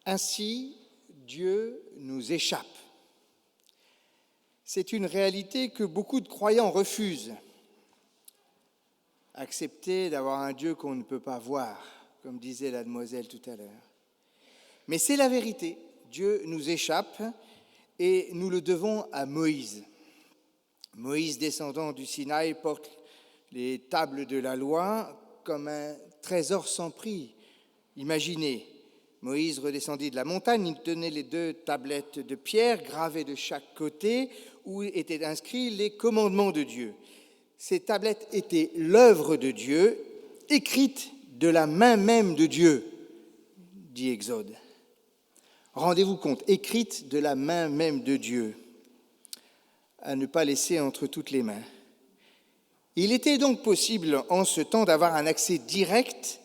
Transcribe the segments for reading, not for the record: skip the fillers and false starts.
Ainsi, Dieu nous échappe. C'est une réalité que beaucoup de croyants refusent. Accepter d'avoir un Dieu qu'on ne peut pas voir, comme disait la demoiselle tout à l'heure. Mais c'est la vérité. Dieu nous échappe et nous le devons à Moïse. Moïse, descendant du Sinaï, porte les tables de la loi comme un trésor sans prix. Imaginez, Moïse redescendit de la montagne, il tenait les 2 tablettes de pierre gravées de chaque côté où étaient inscrits les commandements de Dieu. Ces tablettes étaient l'œuvre de Dieu, écrite de la main même de Dieu, dit Exode. Rendez-vous compte, écrite de la main même de Dieu, à ne pas laisser entre toutes les mains. Il était donc possible en ce temps d'avoir un accès direct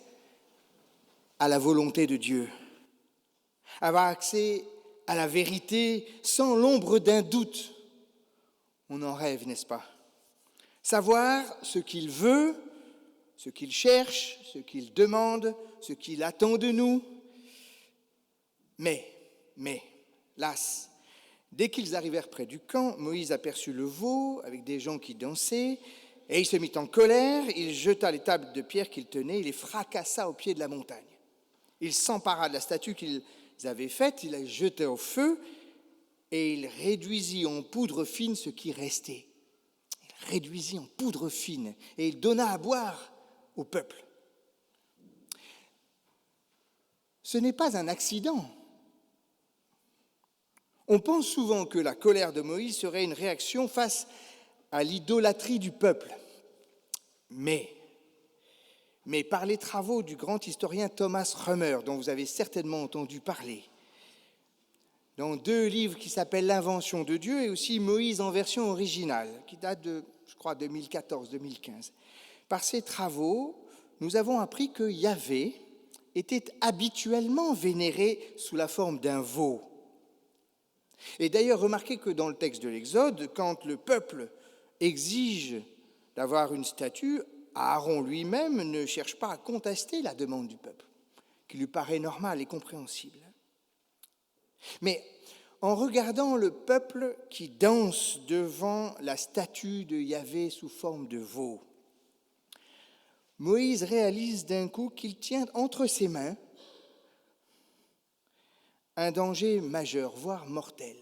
à la volonté de Dieu, avoir accès à la vérité sans l'ombre d'un doute. On en rêve, n'est-ce pas? Savoir ce qu'il veut, ce qu'il cherche, ce qu'il demande, ce qu'il attend de nous. Mais, las, dès qu'ils arrivèrent près du camp, Moïse aperçut le veau avec des gens qui dansaient, et il se mit en colère, il jeta les tables de pierre qu'il tenait, il les fracassa au pied de la montagne. Il s'empara de la statue qu'ils avaient faite, il la jeta au feu, et il réduisit en poudre fine ce qui restait. Il réduisit en poudre fine, et il donna à boire au peuple. Ce n'est pas un accident. On pense souvent que la colère de Moïse serait une réaction face à l'idolâtrie du peuple. Mais par les travaux du grand historien Thomas Römer, dont vous avez certainement entendu parler, dans 2 livres qui s'appellent L'invention de Dieu et aussi Moïse en version originale, qui date de, je crois, 2014-2015. Par ces travaux, nous avons appris que Yahvé était habituellement vénéré sous la forme d'un veau. Et d'ailleurs, remarquez que dans le texte de l'Exode, quand le peuple exige d'avoir une statue, Aaron lui-même ne cherche pas à contester la demande du peuple, qui lui paraît normale et compréhensible. Mais en regardant le peuple qui danse devant la statue de Yahvé sous forme de veau, Moïse réalise d'un coup qu'il tient entre ses mains un danger majeur, voire mortel.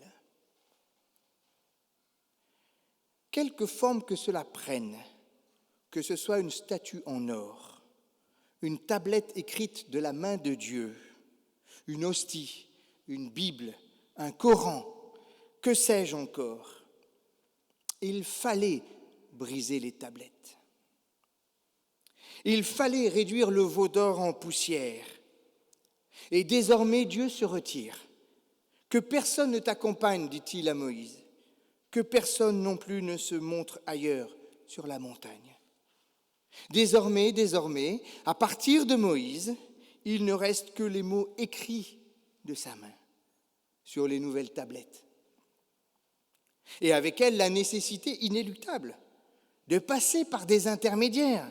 Quelque forme que cela prenne, que ce soit une statue en or, une tablette écrite de la main de Dieu, une hostie, une Bible, un Coran, que sais-je encore, il fallait briser les tablettes. Il fallait réduire le veau d'or en poussière. Et désormais, Dieu se retire. Que personne ne t'accompagne, dit-il à Moïse. Que personne non plus ne se montre ailleurs sur la montagne. Désormais, à partir de Moïse, il ne reste que les mots écrits de sa main sur les nouvelles tablettes. Et avec elles, la nécessité inéluctable de passer par des intermédiaires,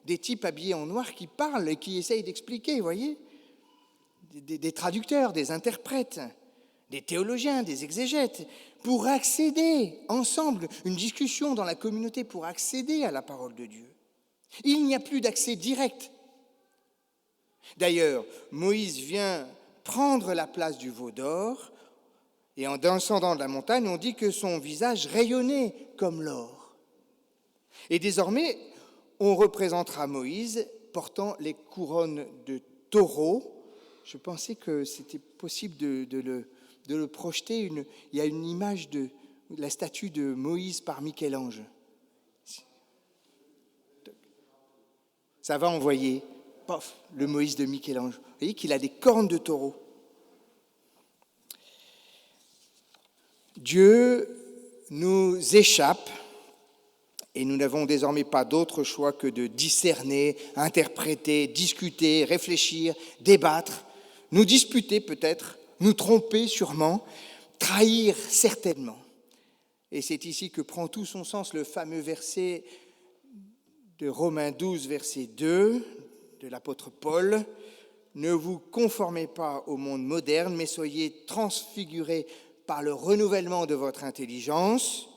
des types habillés en noir qui parlent et qui essayent d'expliquer, vous voyez, des traducteurs, des interprètes, des théologiens, des exégètes, pour accéder ensemble, une discussion dans la communauté pour accéder à la parole de Dieu. Il n'y a plus d'accès direct. D'ailleurs, Moïse vient prendre la place du veau d'or, et en descendant de la montagne, on dit que son visage rayonnait comme l'or. Et désormais, on représentera Moïse portant les couronnes de taureau. Je pensais que c'était possible de le projeter. Il y a une image de la statue de Moïse par Michel-Ange. Ça va envoyer, pof, le Moïse de Michel-Ange. Vous voyez qu'il a des cornes de taureau. Dieu nous échappe et nous n'avons désormais pas d'autre choix que de discerner, interpréter, discuter, réfléchir, débattre, nous disputer peut-être, nous tromper sûrement, trahir certainement. Et c'est ici que prend tout son sens le fameux verset de Romains 12, verset 2, de l'apôtre Paul. ne vous conformez pas au monde moderne, mais soyez transfigurés par le renouvellement de votre intelligence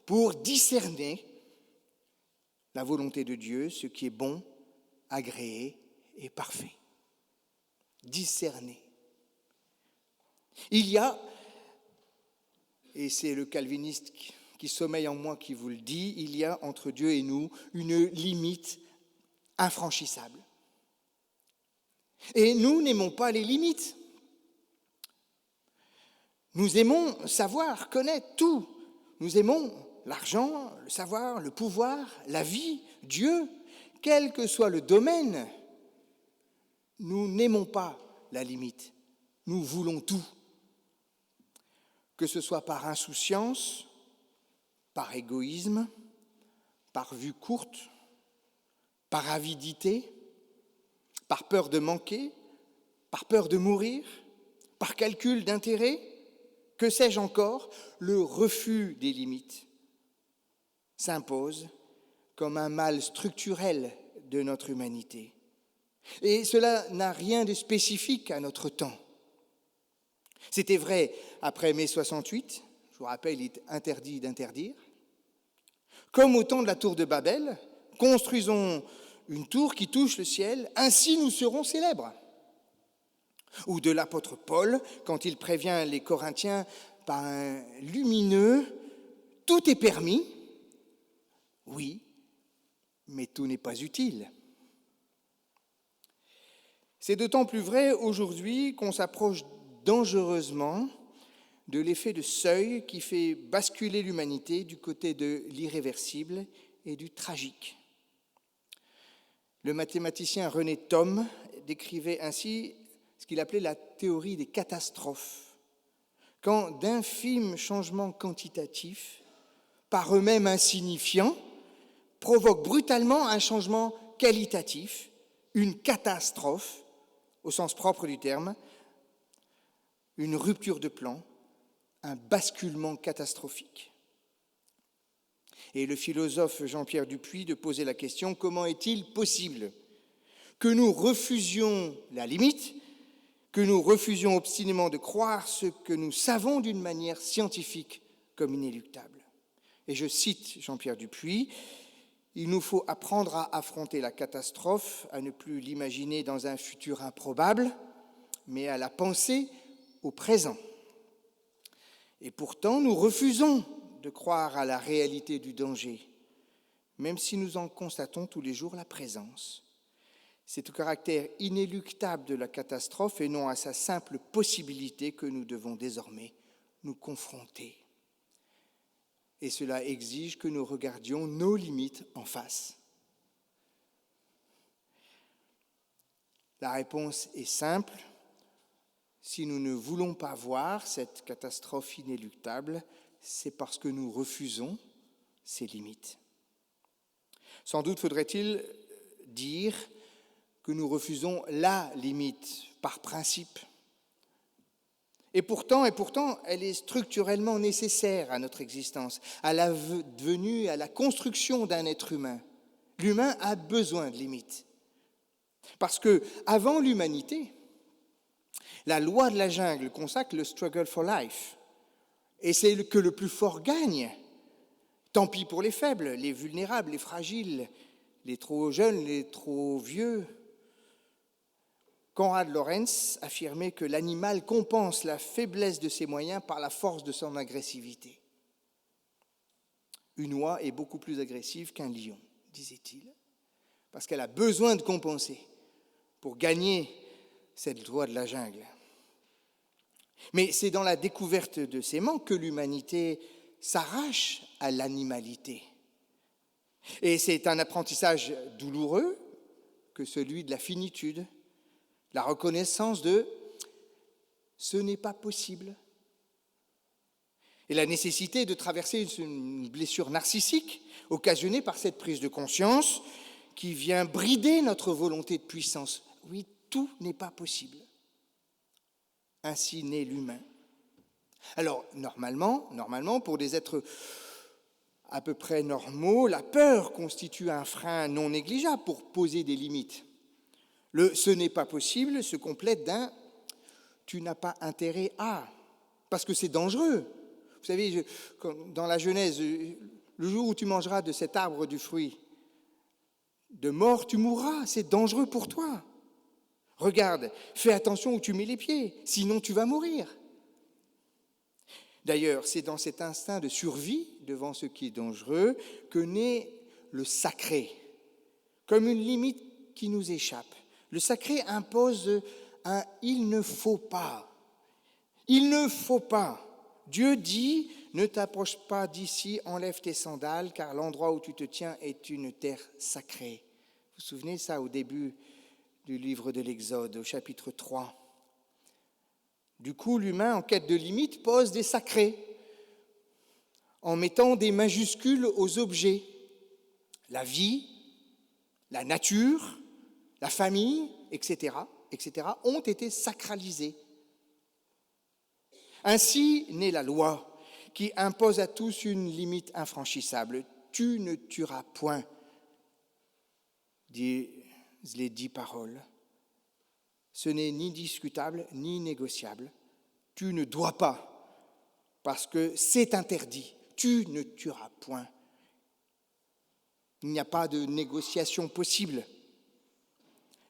pour discerner la volonté de Dieu, ce qui est bon, agréé et parfait. Discerner. Il y a, et c'est le calviniste qui sommeille en moi qui vous le dit, il y a entre Dieu et nous une limite infranchissable. Et nous n'aimons pas les limites. Nous aimons savoir, connaître tout. Nous aimons l'argent, le savoir, le pouvoir, la vie, Dieu, quel que soit le domaine. Nous n'aimons pas la limite. Nous voulons tout. Que ce soit par insouciance, par égoïsme, par vue courte, par avidité, par peur de manquer, par peur de mourir, par calcul d'intérêt, que sais-je encore, le refus des limites s'impose comme un mal structurel de notre humanité. Et cela n'a rien de spécifique à notre temps. C'était vrai après mai 68, je vous rappelle, il est interdit d'interdire. Comme au temps de la tour de Babel, construisons une tour qui touche le ciel, ainsi nous serons célèbres. Ou de l'apôtre Paul, quand il prévient les Corinthiens par un lumineux, tout est permis, oui, mais tout n'est pas utile. C'est d'autant plus vrai aujourd'hui qu'on s'approche dangereusement de l'effet de seuil qui fait basculer l'humanité du côté de l'irréversible et du tragique. Le mathématicien René Thom décrivait ainsi ce qu'il appelait la théorie des catastrophes, quand d'infimes changements quantitatifs, par eux-mêmes insignifiants, provoquent brutalement un changement qualitatif, une catastrophe, au sens propre du terme, une rupture de plan, un basculement catastrophique. Et le philosophe Jean-Pierre Dupuy de poser la question: comment est-il possible que nous refusions la limite, que nous refusions obstinément de croire ce que nous savons d'une manière scientifique comme inéluctable? Et je cite Jean-Pierre Dupuy: il nous faut apprendre à affronter la catastrophe, à ne plus l'imaginer dans un futur improbable, mais à la penser au présent. Et pourtant, nous refusons de croire à la réalité du danger, même si nous en constatons tous les jours la présence. C'est au caractère inéluctable de la catastrophe et non à sa simple possibilité que nous devons désormais nous confronter. Et cela exige que nous regardions nos limites en face. La réponse est simple. Si nous ne voulons pas voir cette catastrophe inéluctable, c'est parce que nous refusons ces limites. Sans doute faudrait-il dire que nous refusons la limite par principe. Et pourtant, elle est structurellement nécessaire à notre existence, à la venue, à la construction d'un être humain. L'humain a besoin de limites. Parce que, avant l'humanité, la loi de la jungle consacre le struggle for life. Et c'est que le plus fort gagne. Tant pis pour les faibles, les vulnérables, les fragiles, les trop jeunes, les trop vieux. Konrad Lorenz affirmait que l'animal compense la faiblesse de ses moyens par la force de son agressivité. Une oie est beaucoup plus agressive qu'un lion, disait-il, parce qu'elle a besoin de compenser pour gagner cette loi de la jungle. Mais c'est dans la découverte de ces manques que l'humanité s'arrache à l'animalité. Et c'est un apprentissage douloureux que celui de la finitude, la reconnaissance de « ce n'est pas possible ». Et la nécessité de traverser une blessure narcissique occasionnée par cette prise de conscience qui vient brider notre volonté de puissance. Oui, tout n'est pas possible. Ainsi naît l'humain. Alors, normalement, pour des êtres à peu près normaux, la peur constitue un frein non négligeable pour poser des limites. Le « ce n'est pas possible » se complète d'un « tu n'as pas intérêt à », parce que c'est dangereux. Vous savez, dans la Genèse, le jour où tu mangeras de cet arbre du fruit de mort, tu mourras, c'est dangereux pour toi. Regarde, fais attention où tu mets les pieds, sinon tu vas mourir. D'ailleurs, c'est dans cet instinct de survie devant ce qui est dangereux que naît le sacré, comme une limite qui nous échappe. Le sacré impose un « il ne faut pas ». Il ne faut pas. Dieu dit « ne t'approche pas d'ici, enlève tes sandales, car l'endroit où tu te tiens est une terre sacrée ». Vous vous souvenez ça au début du livre de l'Exode, au chapitre 3. Du coup, l'humain, en quête de limite, pose des sacrés, en mettant des majuscules aux objets. La vie, la nature, la famille, etc., ont été sacralisés. Ainsi naît la loi, qui impose à tous une limite infranchissable. Tu ne tueras point, disent les 10 paroles. Ce n'est ni discutable, ni négociable. Tu ne dois pas, parce que c'est interdit. Tu ne tueras point. Il n'y a pas de négociation possible.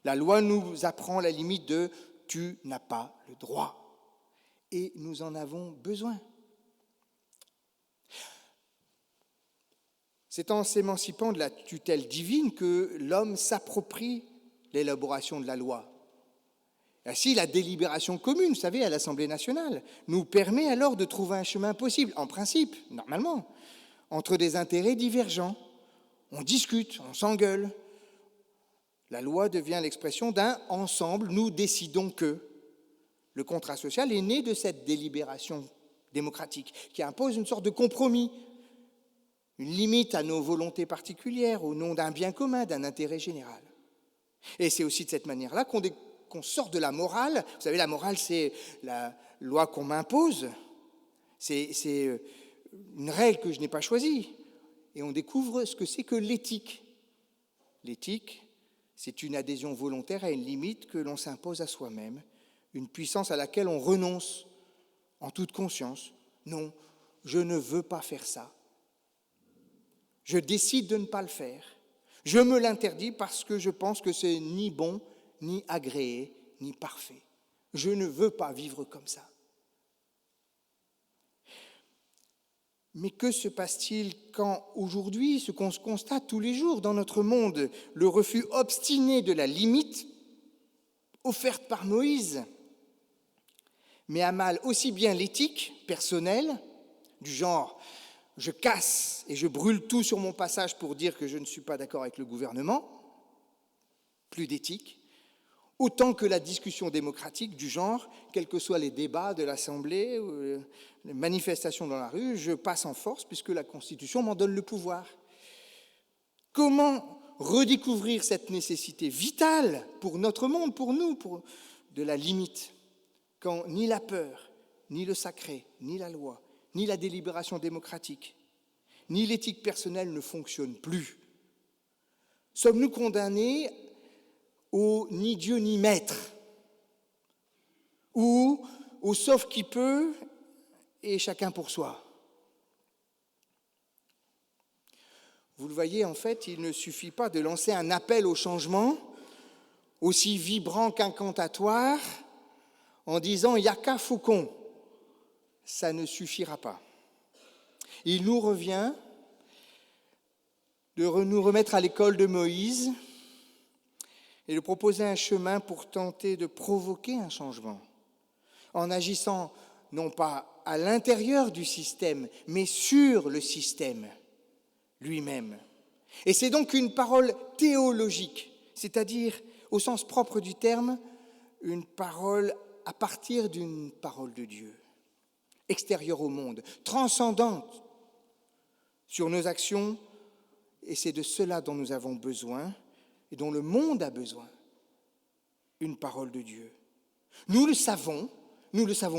La loi nous apprend la limite de « tu n'as pas le droit ». Et nous en avons besoin. C'est en s'émancipant de la tutelle divine que l'homme s'approprie l'élaboration de la loi. Ainsi, la délibération commune, vous savez, à l'Assemblée nationale, nous permet alors de trouver un chemin possible, en principe, normalement, entre des intérêts divergents. On discute, on s'engueule. La loi devient l'expression d'un « ensemble, nous décidons que ». Le contrat social est né de cette délibération démocratique qui impose une sorte de compromis, une limite à nos volontés particulières au nom d'un bien commun, d'un intérêt général. Et c'est aussi de cette manière-là qu'on sort de la morale. Vous savez, la morale, c'est la loi qu'on m'impose, c'est une règle que je n'ai pas choisie. Et on découvre ce que c'est que l'éthique. L'éthique, c'est une adhésion volontaire à une limite que l'on s'impose à soi-même, une puissance à laquelle on renonce en toute conscience. Non, je ne veux pas faire ça. Je décide de ne pas le faire. Je me l'interdis parce que je pense que c'est ni bon, ni agréé, ni parfait. Je ne veux pas vivre comme ça. Mais que se passe-t-il quand aujourd'hui, ce qu'on se constate tous les jours dans notre monde, le refus obstiné de la limite offerte par Moïse, met à mal aussi bien l'éthique personnelle, du genre « je casse et je brûle tout sur mon passage pour dire que je ne suis pas d'accord avec le gouvernement », plus d'éthique, autant que la discussion démocratique du genre, quels que soient les débats de l'Assemblée ou les manifestations dans la rue, je passe en force puisque la Constitution m'en donne le pouvoir. Comment redécouvrir cette nécessité vitale pour notre monde, pour nous, de la limite, quand ni la peur, ni le sacré, ni la loi, ni la délibération démocratique, ni l'éthique personnelle ne fonctionnent plus? Sommes-nous condamnés au ni Dieu ni maître, ou au sauf qui peut et chacun pour soi? Vous le voyez, en fait, il ne suffit pas de lancer un appel au changement, aussi vibrant qu'incantatoire, en disant « Yaka Faucon », ça ne suffira pas. Il nous revient de nous remettre à l'école de Moïse et de proposer un chemin pour tenter de provoquer un changement, en agissant non pas à l'intérieur du système, mais sur le système lui-même. Et c'est donc une parole théologique, c'est-à-dire, au sens propre du terme, une parole à partir d'une parole de Dieu, extérieure au monde, transcendante sur nos actions, et c'est de cela dont nous avons besoin et dont le monde a besoin, une parole de Dieu. Nous le savons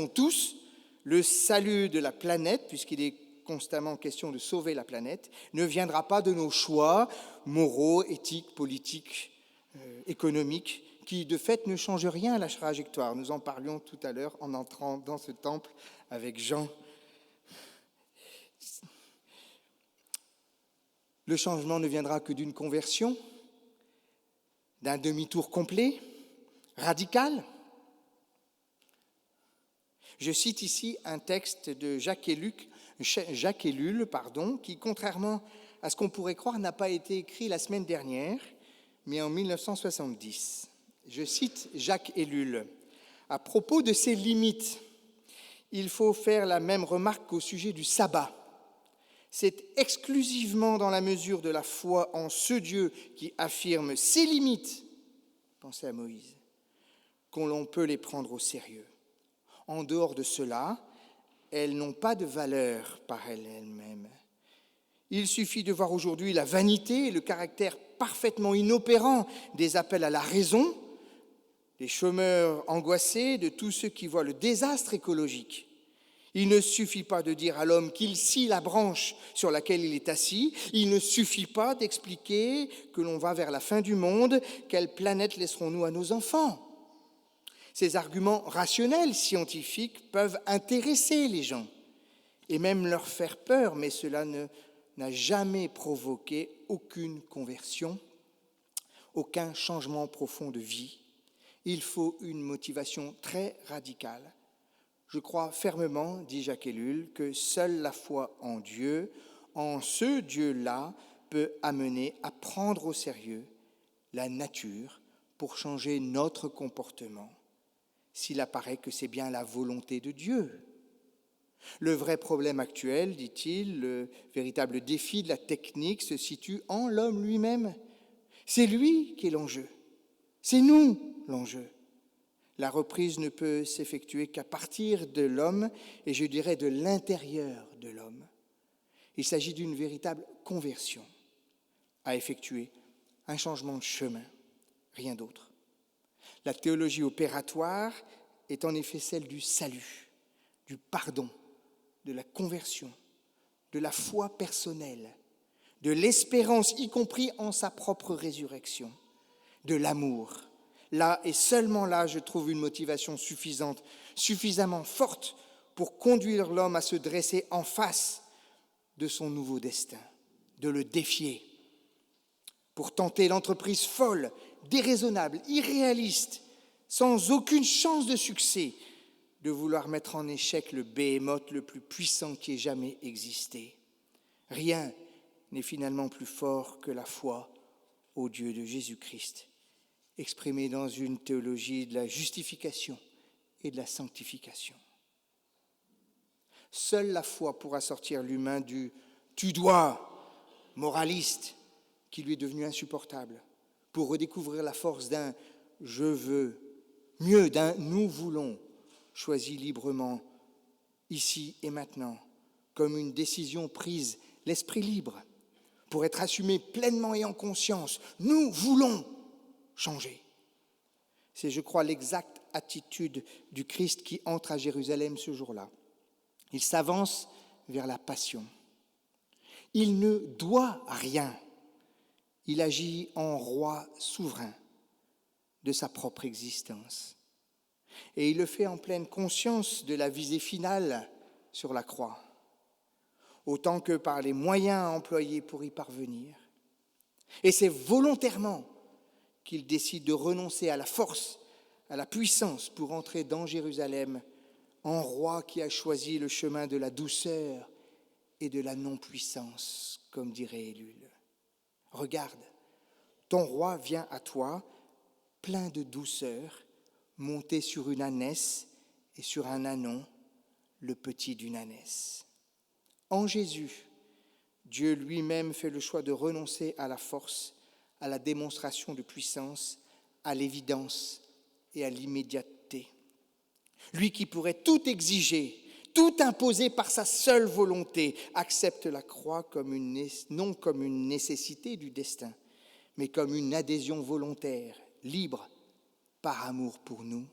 tous, le salut de la planète, puisqu'il est constamment question de sauver la planète, ne viendra pas de nos choix moraux, éthiques, politiques, économiques, qui de fait ne change rien à la trajectoire. Nous en parlions tout à l'heure en entrant dans ce temple avec Jean. Le changement ne viendra que d'une conversion, d'un demi-tour complet, radical. Je cite ici un texte de Jacques Ellul, qui, contrairement à ce qu'on pourrait croire, n'a pas été écrit la semaine dernière, mais en 1970. Je cite Jacques Ellul. À propos de ses limites, il faut faire la même remarque qu'au sujet du sabbat. C'est exclusivement dans la mesure de la foi en ce Dieu qui affirme ses limites, pensez à Moïse, qu'on peut les prendre au sérieux. En dehors de cela, elles n'ont pas de valeur par elles-mêmes. Il suffit de voir aujourd'hui la vanité et le caractère parfaitement inopérant des appels à la raison, des chômeurs angoissés, de tous ceux qui voient le désastre écologique. Il ne suffit pas de dire à l'homme qu'il scie la branche sur laquelle il est assis. Il ne suffit pas d'expliquer que l'on va vers la fin du monde. Quelle planète laisserons-nous à nos enfants ? Ces arguments rationnels, scientifiques, peuvent intéresser les gens et même leur faire peur, mais cela n'a jamais provoqué aucune conversion, aucun changement profond de vie. Il faut une motivation très radicale. Je crois fermement, dit Jacques Ellul, que seule la foi en Dieu, en ce Dieu-là, peut amener à prendre au sérieux la nature pour changer notre comportement, s'il apparaît que c'est bien la volonté de Dieu. Le vrai problème actuel, dit-il, le véritable défi de la technique se situe en l'homme lui-même. C'est lui qui est l'enjeu. C'est nous l'enjeu. La reprise ne peut s'effectuer qu'à partir de l'homme, et je dirais de l'intérieur de l'homme. Il s'agit d'une véritable conversion à effectuer, un changement de chemin, rien d'autre. La théologie opératoire est en effet celle du salut, du pardon, de la conversion, de la foi personnelle, de l'espérance, y compris en sa propre résurrection, de l'amour. Là et seulement là, je trouve une motivation suffisante, suffisamment forte pour conduire l'homme à se dresser en face de son nouveau destin, de le défier, pour tenter l'entreprise folle, déraisonnable, irréaliste, sans aucune chance de succès, de vouloir mettre en échec le béhémoth le plus puissant qui ait jamais existé. Rien n'est finalement plus fort que la foi au Dieu de Jésus-Christ, exprimée dans une théologie de la justification et de la sanctification. Seule la foi pourra sortir l'humain du « tu dois » moraliste qui lui est devenu insupportable, pour redécouvrir la force d'un « je veux », mieux d'un « nous voulons », choisi librement, ici et maintenant, comme une décision prise, l'esprit libre, pour être assumée pleinement et en conscience. Nous voulons changer. C'est, je crois, l'exacte attitude du Christ qui entre à Jérusalem ce jour-là. Il s'avance vers la passion. Il ne doit rien. Il agit en roi souverain de sa propre existence. Et il le fait en pleine conscience de la visée finale sur la croix, autant que par les moyens employés pour y parvenir. Et c'est volontairement qu'il décide de renoncer à la force, à la puissance pour entrer dans Jérusalem en roi qui a choisi le chemin de la douceur et de la non-puissance, comme dirait Ellul. Regarde, ton roi vient à toi, plein de douceur, monté sur une ânesse et sur un ânon, le petit d'une ânesse. En Jésus, Dieu lui-même fait le choix de renoncer à la force, à la démonstration de puissance, à l'évidence et à l'immédiateté. Lui qui pourrait tout exiger, tout imposer par sa seule volonté, accepte la croix non comme une nécessité du destin, mais comme une adhésion volontaire, libre, par amour pour nous,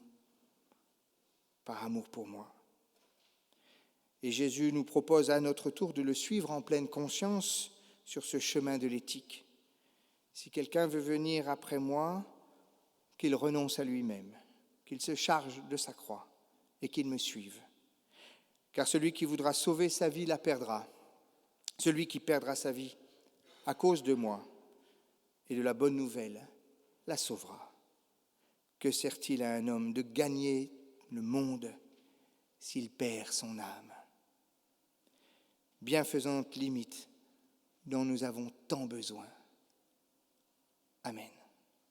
par amour pour moi. Et Jésus nous propose à notre tour de le suivre en pleine conscience sur ce chemin de l'éthique. Si quelqu'un veut venir après moi, qu'il renonce à lui-même, qu'il se charge de sa croix et qu'il me suive. Car celui qui voudra sauver sa vie la perdra. Celui qui perdra sa vie à cause de moi et de la bonne nouvelle la sauvera. Que sert-il à un homme de gagner le monde s'il perd son âme? Bienfaisante limite dont nous avons tant besoin. Amen.